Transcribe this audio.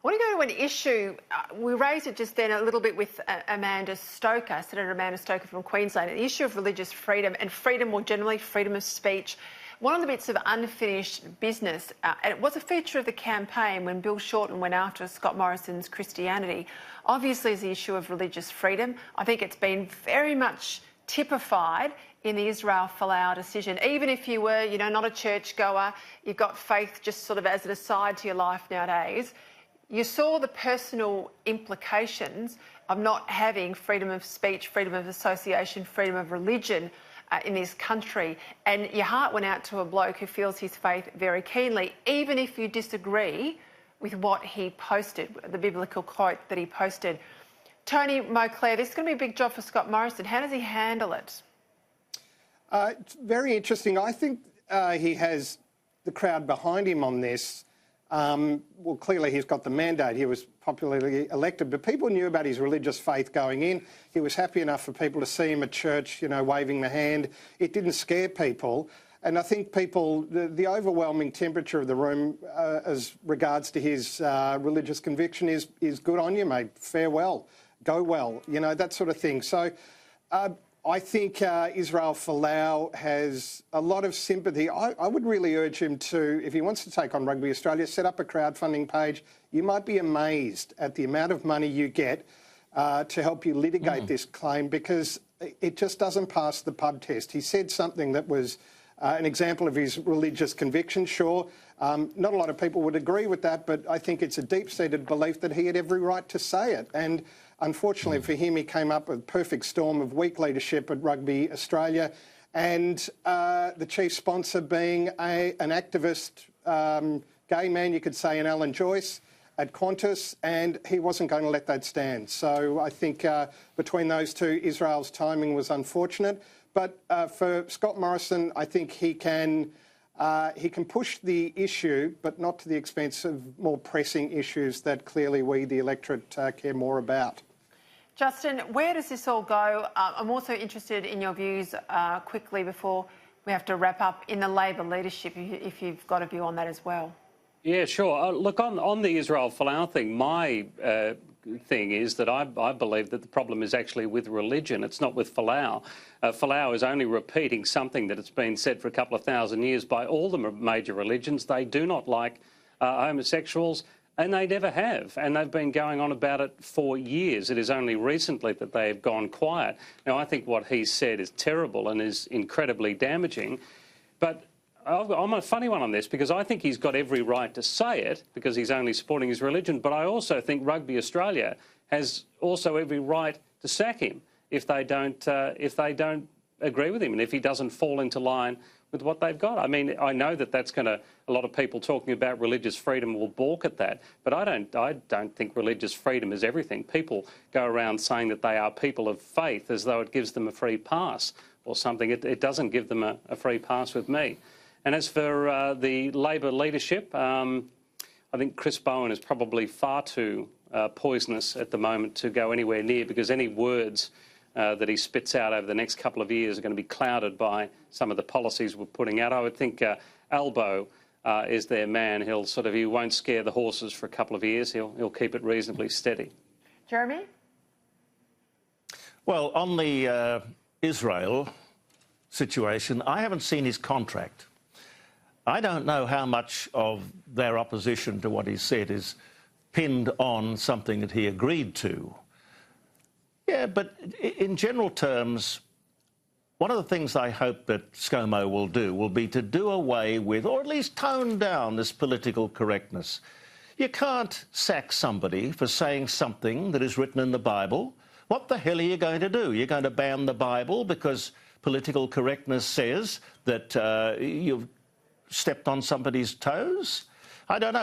I want to go to an issue. We raised it just then a little bit with Senator Amanda Stoker from Queensland, the issue of religious freedom and freedom more generally, freedom of speech. One of the bits of unfinished business, and it was a feature of the campaign when Bill Shorten went after Scott Morrison's Christianity, obviously is the issue of religious freedom. I think it's been very much typified in the Israel Folau decision. Even if you were, not a churchgoer, you've got faith just sort of as an aside to your life nowadays, you saw the personal implications of not having freedom of speech, freedom of association, freedom of religion in this country. And your heart went out to a bloke who feels his faith very keenly, even if you disagree with what he posted, the biblical quote that he posted. Tony Moclair, this is going to be a big job for Scott Morrison. How does he handle it? It's very interesting. I think he has the crowd behind him on this. Well, clearly he's got the mandate. He was popularly elected, but people knew about his religious faith going in. He was happy enough for people to see him at church, waving the hand. It didn't scare people. And I think people, the overwhelming temperature of the room as regards to his religious conviction is good on you, mate. Farewell. Go well. That sort of thing. So I think Israel Folau has a lot of sympathy. I would really urge him to, if he wants to take on Rugby Australia, set up a crowdfunding page. You might be amazed at the amount of money you get to help you litigate this claim, because it just doesn't pass the pub test. He said something that was an example of his religious conviction, sure. Not a lot of people would agree with that, but I think it's a deep-seated belief that he had every right to say it. And unfortunately for him, he came up with a perfect storm of weak leadership at Rugby Australia, and the chief sponsor being an activist gay man, you could say, in Alan Joyce at Qantas, and he wasn't going to let that stand. So I think between those two, Israel's timing was unfortunate. But for Scott Morrison, I think he can push the issue, but not to the expense of more pressing issues that clearly we, the electorate, care more about. Justin, where does this all go? I'm also interested in your views quickly before we have to wrap up in the Labor leadership, if you've got a view on that as well. Yeah, sure. Look, on the Israel Folau thing, my thing is that I believe that the problem is actually with religion. It's not with Folau. Folau is only repeating something that has been said for a couple of thousand years by all the major religions. They do not like homosexuals, and they never have. And they've been going on about it for years. It is only recently that they have gone quiet. Now, I think what he said is terrible and is incredibly damaging. But I'm a funny one on this, because I think he's got every right to say it because he's only supporting his religion. But I also think Rugby Australia has also every right to sack him if they don't agree with him and if he doesn't fall into line with what they've got. I mean, I know that that's going to, a lot of people talking about religious freedom will balk at that, but I don't think religious freedom is everything. People go around saying that they are people of faith as though it gives them a free pass or something. It doesn't give them a free pass with me. And as for the Labor leadership, I think Chris Bowen is probably far too poisonous at the moment to go anywhere near, because any words that he spits out over the next couple of years are going to be clouded by some of the policies we're putting out. I would think Albo is their man. He won't scare the horses for a couple of years. He'll keep it reasonably steady. Jeremy? Well, on the Israel situation, I haven't seen his contract. I don't know how much of their opposition to what he said is pinned on something that he agreed to. Yeah, but in general terms, one of the things I hope that ScoMo will do will be to do away with, or at least tone down, this political correctness. You can't sack somebody for saying something that is written in the Bible. What the hell are you going to do? You're going to ban the Bible because political correctness says that you've stepped on somebody's toes? I don't know.